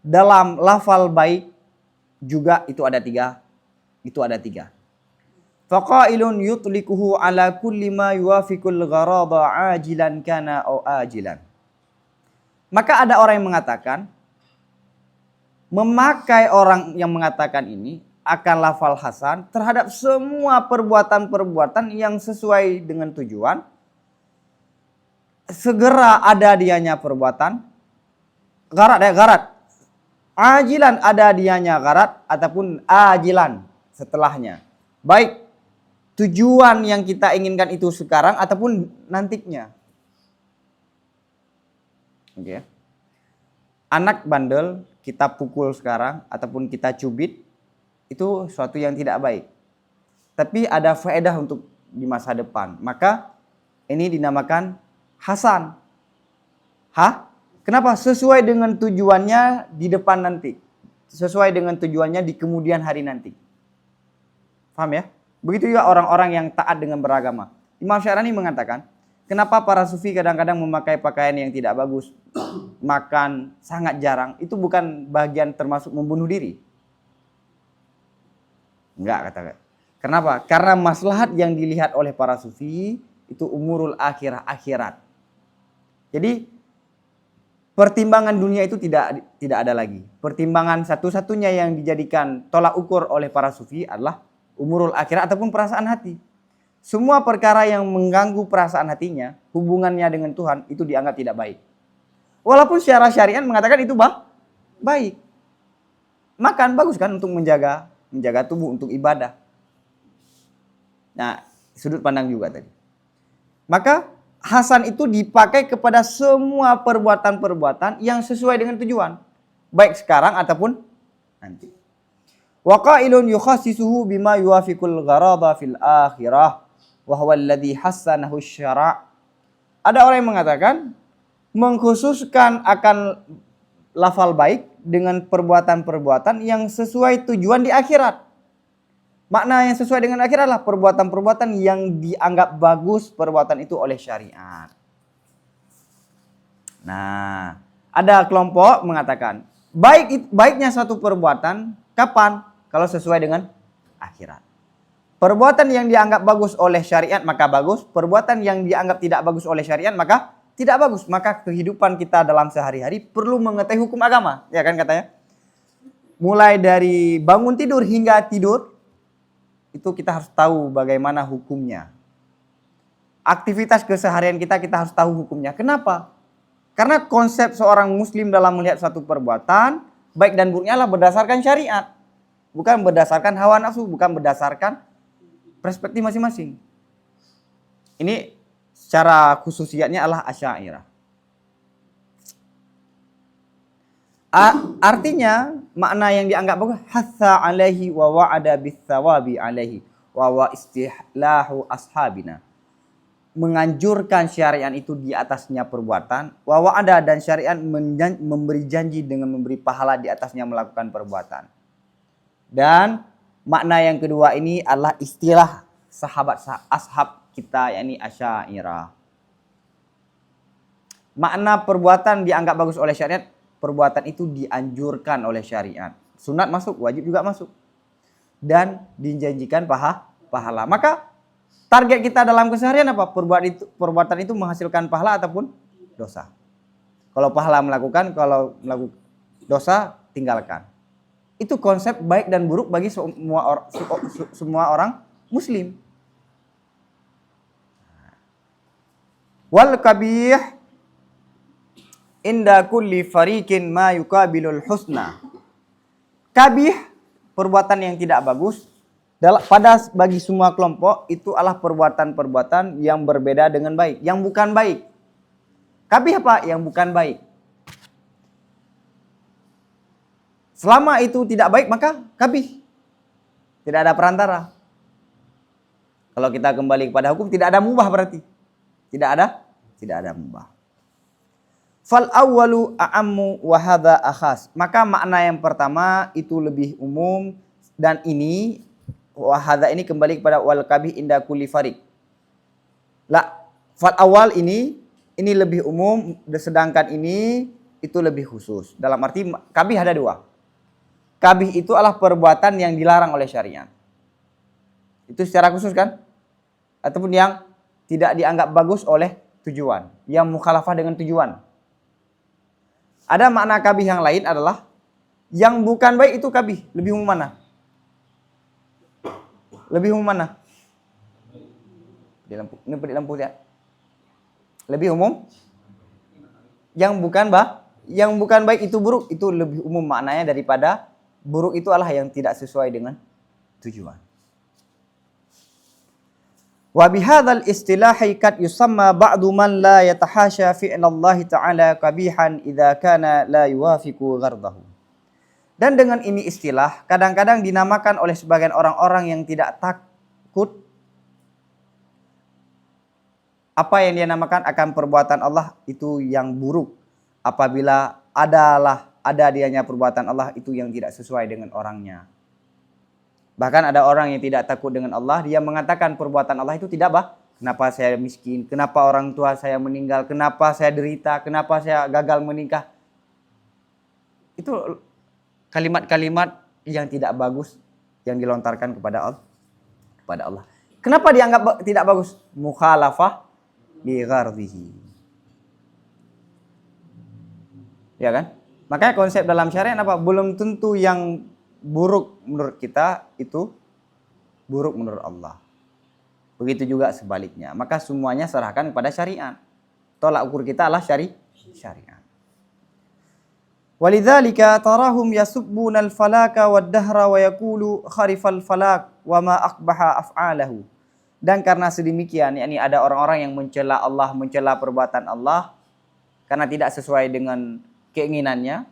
dalam lafal baik juga itu ada tiga. Faqailun yutlikuhu ala kulli ma yuwafiqul gharada ajilan kana au ajilan. Maka ada orang yang mengatakan, memakai orang yang mengatakan ini akan lafal hasan terhadap semua perbuatan-perbuatan yang sesuai dengan tujuan. Segera ada dianya perbuatan garat. Ajilan ada dianya garat ataupun ajilan setelahnya. Baik tujuan yang kita inginkan itu sekarang ataupun nantinya. Oke. Anak bandel kita pukul sekarang ataupun kita cubit itu suatu yang tidak baik. Tapi ada faedah untuk di masa depan. Maka ini dinamakan hasan. Kenapa? Sesuai dengan tujuannya di depan nanti. Sesuai dengan tujuannya di kemudian hari nanti. Paham ya? Begitu juga orang-orang yang taat dengan beragama. Imam Syarani mengatakan, kenapa para sufi kadang-kadang memakai pakaian yang tidak bagus, makan sangat jarang, itu bukan bagian termasuk membunuh diri. Enggak, kata. Kenapa? Karena maslahat yang dilihat oleh para sufi itu umurul akhirat. Jadi pertimbangan dunia itu tidak ada lagi. Pertimbangan satu-satunya yang dijadikan tolak ukur oleh para sufi adalah umurul akhirat ataupun perasaan hati. Semua perkara yang mengganggu perasaan hatinya, hubungannya dengan Tuhan, itu dianggap tidak baik. Walaupun secara syariat mengatakan itu baik. Makan bagus kan untuk menjaga tubuh, untuk ibadah. Nah, sudut pandang juga tadi. Maka hasan itu dipakai kepada semua perbuatan-perbuatan yang sesuai dengan tujuan. Baik sekarang ataupun nanti. Wa qailun yukhassisuhu bima yuwafiqul gharada fil akhirah wa huwa alladhi hassanahu syara'. Ada orang yang mengatakan mengkhususkan akan lafal baik dengan perbuatan-perbuatan yang sesuai tujuan di akhirat. Makna yang sesuai dengan akhirat adalah perbuatan-perbuatan yang dianggap bagus perbuatan itu oleh syariat. Nah, ada kelompok mengatakan baiknya suatu perbuatan kapan? Kalau sesuai dengan akhirat. Perbuatan yang dianggap bagus oleh syariat maka bagus. Perbuatan yang dianggap tidak bagus oleh syariat maka tidak bagus. Maka kehidupan kita dalam sehari-hari perlu mengetahui hukum agama, ya kan katanya. Mulai dari bangun tidur hingga tidur, itu kita harus tahu bagaimana hukumnya. Aktivitas keseharian kita harus tahu hukumnya. Kenapa? Karena konsep seorang muslim dalam melihat suatu perbuatan, baik dan buruknya adalah berdasarkan syariat. Bukan berdasarkan hawa nafsu, bukan berdasarkan perspektif masing-masing. Ini secara khususiyatnya adalah Asy'ariyah. Artinya makna yang dianggap bagus, hatha alaihi wa wa'ada bis-sawabi alaihi wa wa istihlahu ashabina. Menganjurkan syariat itu di atasnya perbuatan, wa wa'ada, dan syariat memberi janji dengan memberi pahala di atasnya melakukan perbuatan. Dan makna yang kedua ini adalah istilah sahabat ashab kita, yakni Asy'ariyah. Makna perbuatan dianggap bagus oleh syariat, perbuatan itu dianjurkan oleh syariat. Sunat masuk, wajib juga masuk. Dan dijanjikan pahala. Maka target kita dalam keseharian apa? Perbuatan itu menghasilkan pahala ataupun dosa. Kalau pahala melakukan, kalau melakukan dosa tinggalkan. Itu konsep baik dan buruk bagi semua orang muslim. Wal kabih inda kulli fariqin ma yuqabilul husna. Kabih, perbuatan yang tidak bagus, bagi semua kelompok itu adalah perbuatan-perbuatan yang berbeda dengan baik, yang bukan baik. Kabih apa? Yang bukan baik. Selama itu tidak baik maka kabih. Tidak ada perantara. Kalau kita kembali kepada hukum, tidak ada mubah berarti. Tidak ada mubah. Fal awwalu a'ammu wa hadza akhas. Maka makna yang pertama itu lebih umum, dan ini wa hadza ini kembali kepada wal kabih inda kulli fariq. Fal awal ini lebih umum, sedangkan ini itu lebih khusus. Dalam arti kabih ada dua. Kabih itu adalah perbuatan yang dilarang oleh syariat. Itu secara khusus kan? Ataupun yang tidak dianggap bagus oleh tujuan, yang mukhalafah dengan tujuan. Ada makna kabih yang lain adalah yang bukan baik itu kabih. Lebih umum mana? Lebih umum mana? Ini pedih lampu ya. Lebih umum? Yang bukan baik itu buruk, itu lebih umum maknanya daripada buruk itu adalah yang tidak sesuai dengan tujuan. Wa bihadzal istilahi kad yusamma ba'du man la yatahasha fi'lallahi ta'ala qabihan idza kana la yuwafiqu ghardahu. Dan dengan ini istilah kadang-kadang dinamakan oleh sebagian orang-orang yang tidak takut apa yang dia namakan akan perbuatan Allah itu yang buruk, apabila ada dianya perbuatan Allah itu yang tidak sesuai dengan orangnya. Bahkan ada orang yang tidak takut dengan Allah, dia mengatakan perbuatan Allah itu tidak bah. Kenapa saya miskin? Kenapa orang tua saya meninggal? Kenapa saya derita? Kenapa saya gagal menikah? Itu kalimat-kalimat yang tidak bagus yang dilontarkan kepada Allah. Kenapa dianggap tidak bagus? Mukhalafah li ghardhihi. Ya kan? Makanya konsep dalam syariat apa? Belum tentu yang buruk menurut kita itu buruk menurut Allah. Begitu juga sebaliknya. Maka semuanya serahkan kepada syariat. Tolak ukur kita adalah syariat. Walidzalika tarahum yasubbuna al-falaka wad-dahra wa yaqulu kharifal falak wa ma aqbaha af'alahu. Dan karena sedemikian, yakni ada orang-orang yang mencela Allah, mencela perbuatan Allah karena tidak sesuai dengan keinginannya.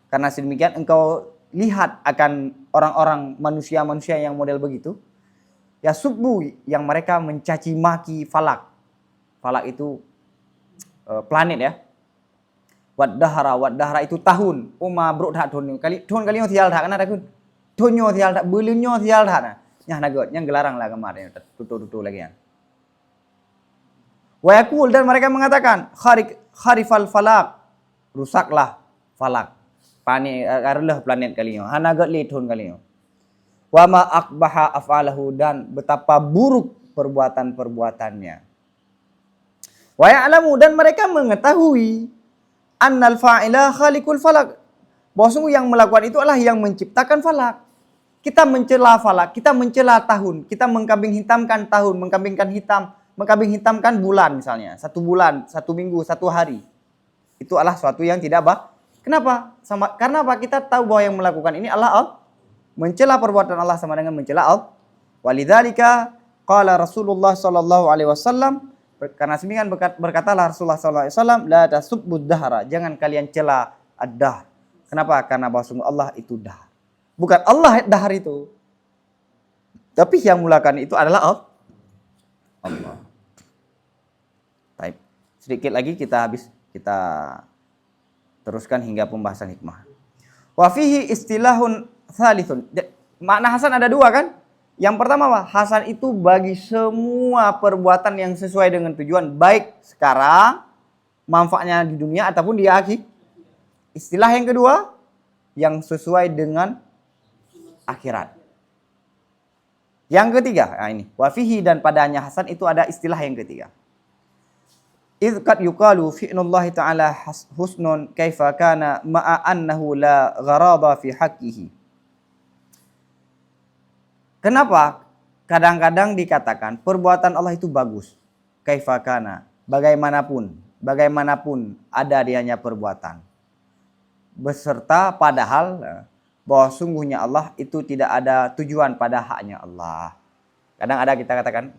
Karena sedemikian engkau lihat akan orang-orang manusia-manusia yang model begitu. Ya subbu, yang mereka mencaci maki falak. Falak itu planet ya. Wad-dahra itu tahun. Uma bruk dak tahun kali yang thial dak kana kun. Tonyo thial dak belunyo thial dak na. Nyah nagot yang gelarang lah kemarin tutu lagi ya. Wa yaqul, dan mereka mengatakan kharifal falak. Rusaklah falak. Panik karlah planet kalian. Hanagat lithun kalian. Wa ma aqbaha af'alahu, dan betapa buruk perbuatan-perbuatannya. Wa ya'lamu, dan mereka mengetahui annal fa'ila khaliqul falak, bahwa sungguh yang melakukan itu adalah yang menciptakan falak. Kita mencela falak, kita mencela tahun, kita mengkambing hitamkan tahun, mengkambing hitamkan bulan misalnya, 1 bulan, 1 minggu, 1 hari. Itu adalah suatu yang tidak baik. Kenapa? Karena apa? Kita tahu bahwa yang melakukan ini adalah mencela perbuatan Allah sama dengan mencela Allah. Walidzalika qala Rasulullah sallallahu alaihi wasallam, karena semikian berkatalah Rasulullah sallallahu alaihi wasallam, la tasubbud dahra, jangan kalian cela ad-dahr. Kenapa? Karena bahwa sungguh Allah itu dahr. Bukan Allah dahar itu. Tapi yang mulakan itu adalah Allah. Baik. Sedikit lagi kita teruskan hingga pembahasan hikmah. Wa fihi istilahun tsalithun. Makna hasan ada 2 kan? Yang pertama apa? Hasan itu bagi semua perbuatan yang sesuai dengan tujuan, baik sekarang manfaatnya di dunia ataupun di akhir. Istilah yang kedua yang sesuai dengan akhirat. Yang ketiga, ini wafihi, dan padanya hasan itu ada istilah yang ketiga. Idz qad yuqalu fi'lullahi ta'ala husnun kaifa kana ma'a annahu la gharada fi haqqihi. Kenapa kadang-kadang dikatakan perbuatan Allah itu bagus? Kaifa kana, bagaimanapun ada dianya perbuatan. Beserta padahal bahwa sungguhnya Allah itu tidak ada tujuan pada haknya Allah. Kadang ada kita katakan,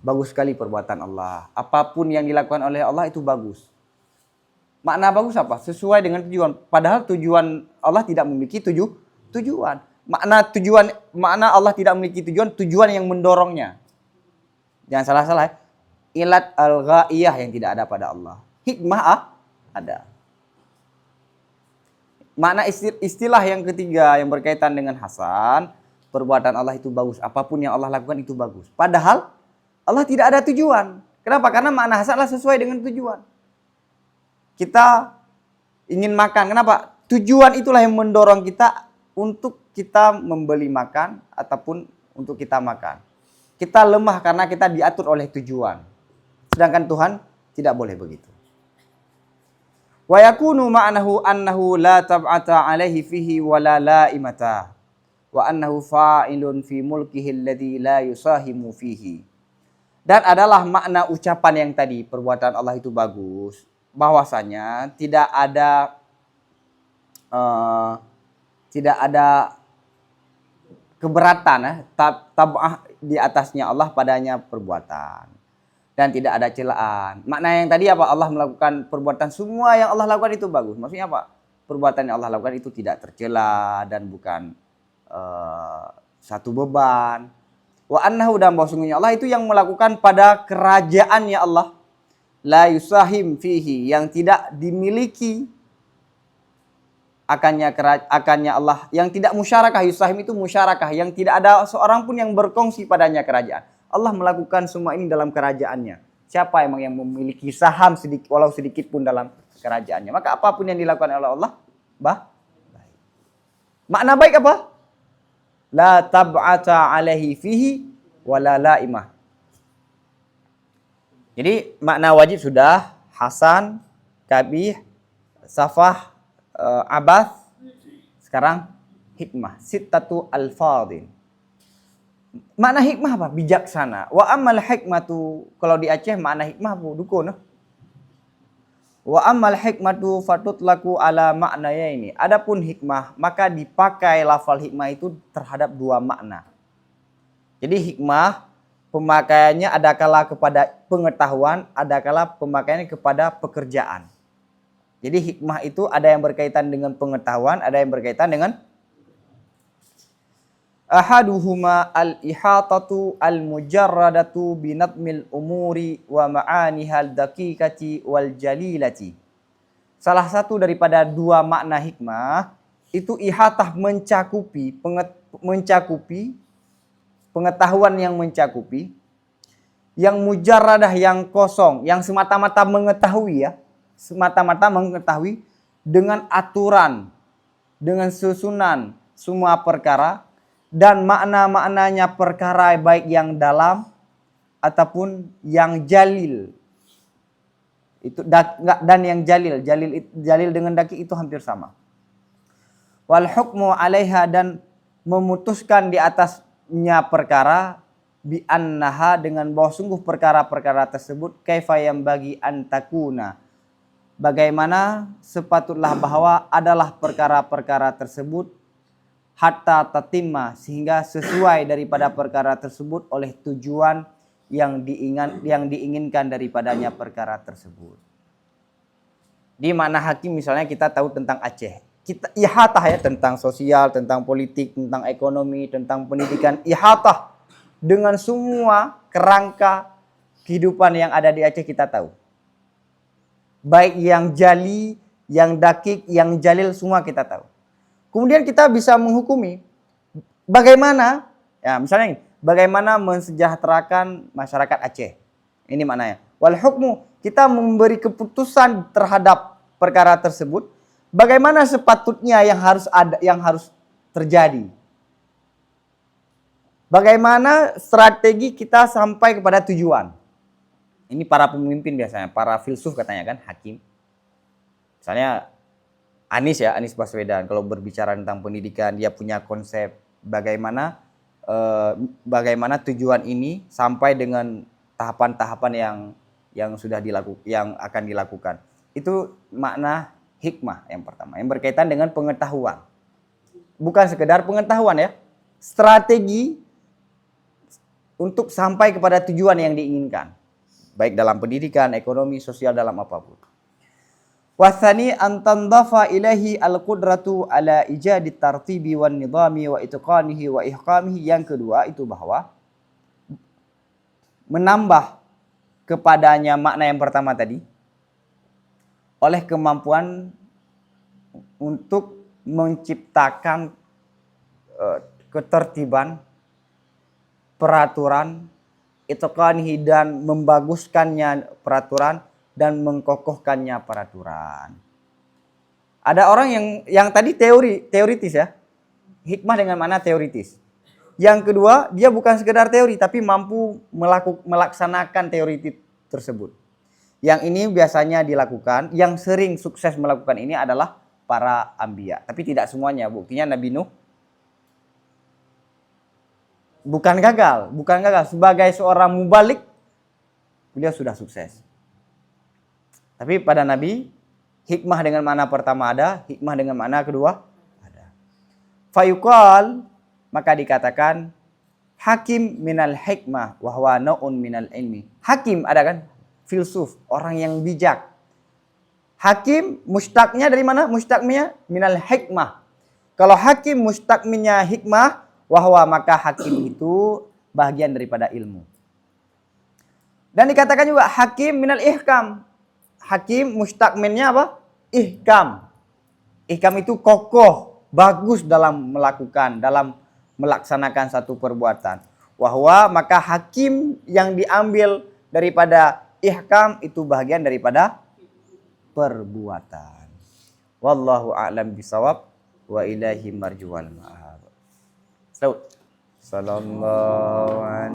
bagus sekali perbuatan Allah. Apapun yang dilakukan oleh Allah itu bagus. Makna bagus apa? Sesuai dengan tujuan. Padahal tujuan Allah tidak memiliki tujuan. Makna Allah tidak memiliki tujuan yang mendorongnya. Jangan salah-salah. Ilat al-ghaiyah yang tidak ada pada Allah. Hikmah ada. Makna istilah yang ketiga yang berkaitan dengan hasan, perbuatan Allah itu bagus. Apapun yang Allah lakukan itu bagus. Padahal Allah tidak ada tujuan. Kenapa? Karena makna hasan adalah sesuai dengan tujuan. Kita ingin makan. Kenapa? Tujuan itulah yang mendorong kita untuk kita membeli makan ataupun untuk kita makan. Kita lemah karena kita diatur oleh tujuan. Sedangkan Tuhan tidak boleh begitu. Wa yakunu ma'nahu annahu la tab'ata alaihi fihi wa la la'imata wa annahu fa'ilun fi mulkihi alladhi la yusahimu fihi. Dan adalah makna ucapan yang tadi, perbuatan Allah itu bagus, bahwasanya tidak ada keberatan tab'ah di atasnya Allah padanya perbuatan. Dan tidak ada celaan. Makna yang tadi apa? Allah melakukan perbuatan, semua yang Allah lakukan itu bagus. Maksudnya apa? Perbuatan yang Allah lakukan itu tidak tercela dan bukan satu beban. Wa annahu, dan bahwa sungguhnya Allah itu yang melakukan pada kerajaannya Allah. La yusahim fihi, yang tidak dimiliki akannya Allah. Yang tidak musyarakah, yusahim itu musyarakah. Yang tidak ada seorang pun yang berkongsi padanya kerajaan. Allah melakukan semua ini dalam kerajaannya. Siapa emang yang memiliki saham sedikit, walau sedikit pun dalam kerajaannya? Maka apapun yang dilakukan oleh Allah, baik. Makna baik apa? La tab'ata alaihi fihi wa la la'imah. Jadi makna wajib sudah, hasan, kabih, safah, abath. Sekarang hikmah, sittatu alfadhin. Makna hikmah apa? Bijaksana. Wa ammal hikmatu, kalau di Aceh makna hikmah apa? Dukun. Wa ammal hikmatu fatutlaku ala maknanya ini. Adapun hikmah, maka dipakai lafal hikmah itu terhadap 2 makna. Jadi hikmah pemakaiannya ada kala kepada pengetahuan, ada kala pemakaiannya kepada pekerjaan. Jadi hikmah itu ada yang berkaitan dengan pengetahuan, ada yang berkaitan dengan ahaduhuma al-ihatatu al-mujarradatu binatmil umuri wa ma'anihal daqiqati wal jalilati. Salah satu daripada 2 makna hikmah itu ihatah, mencakupi pengetahuan yang mencakupi, yang mujarradah yang kosong, yang semata-mata mengetahui ya, semata-mata mengetahui dengan aturan, dengan susunan semua perkara. Dan makna-maknanya perkara baik yang dalam ataupun yang jalil, Itu dan yang jalil dengan dakik itu hampir sama. Wal hukmu 'alaiha, dan memutuskan di atasnya perkara, bi annaha, dengan bahwa sungguh perkara-perkara tersebut, kaifa yang bagi antakuna, bagaimana sepatutlah bahwa adalah perkara-perkara tersebut, hatta tatimma, sehingga sesuai daripada perkara tersebut oleh tujuan yang diinginkan daripadanya perkara tersebut. Di mana hakim, misalnya kita tahu tentang Aceh, kita ihatah ya tentang sosial, tentang politik, tentang ekonomi, tentang pendidikan, ihatah dengan semua kerangka kehidupan yang ada di Aceh kita tahu. Baik yang jali, yang dakik, yang jalil, semua kita tahu. Kemudian kita bisa menghukumi bagaimana, ya misalnya bagaimana mensejahterakan masyarakat Aceh. Ini maknanya. Wal hukmu, kita memberi keputusan terhadap perkara tersebut, bagaimana sepatutnya yang harus terjadi. Bagaimana strategi kita sampai kepada tujuan. Ini para pemimpin biasanya, para filsuf katanya kan, hakim. Misalnya Anies Baswedan, kalau berbicara tentang pendidikan, dia punya konsep bagaimana tujuan ini sampai dengan tahapan-tahapan yang akan dilakukan. Itu makna hikmah yang pertama, yang berkaitan dengan pengetahuan. Bukan sekedar pengetahuan ya, strategi untuk sampai kepada tujuan yang diinginkan, baik dalam pendidikan, ekonomi, sosial, dalam apapun. Wasani antandafa ilahi al-qudratu ala ijadi tartibi wan nidami wa itqanihi wa ihkamihi. Yang kedua itu bahwa menambah kepadanya makna yang pertama tadi oleh kemampuan untuk menciptakan ketertiban, peraturan, itqanihi, dan membaguskannya peraturan dan mengkokohkannya peraturan. Ada orang yang tadi teoritis ya. Hikmah dengan mana teoritis. Yang kedua, dia bukan sekedar teori tapi mampu melaksanakan teori tersebut. Yang ini biasanya dilakukan, yang sering sukses melakukan ini adalah para anbiya. Tapi tidak semuanya. Buktinya Nabi Nuh bukan gagal. Sebagai seorang mubalik, beliau sudah sukses. Tapi pada Nabi, hikmah dengan mana pertama ada, hikmah dengan mana kedua ada. Fayuqal, maka dikatakan, hakim minal hikmah wa huwa naun minal ilmi. Hakim ada kan? Filsuf, orang yang bijak. Hakim mustaqnya dari mana? Mustaqnya minal hikmah. Kalau hakim mustaqnya hikmah, wahwa, maka hakim itu bagian daripada ilmu. Dan dikatakan juga hakim minal ihkam. Hakim mustaqminnya apa? Ihkam. Ihkam itu kokoh, bagus dalam melaksanakan satu perbuatan. Wahwa, maka hakim yang diambil daripada ihkam itu bagian daripada perbuatan. Wallahu a'lam bisawab wa ilahi marjuwal ma'ab. Sallallahu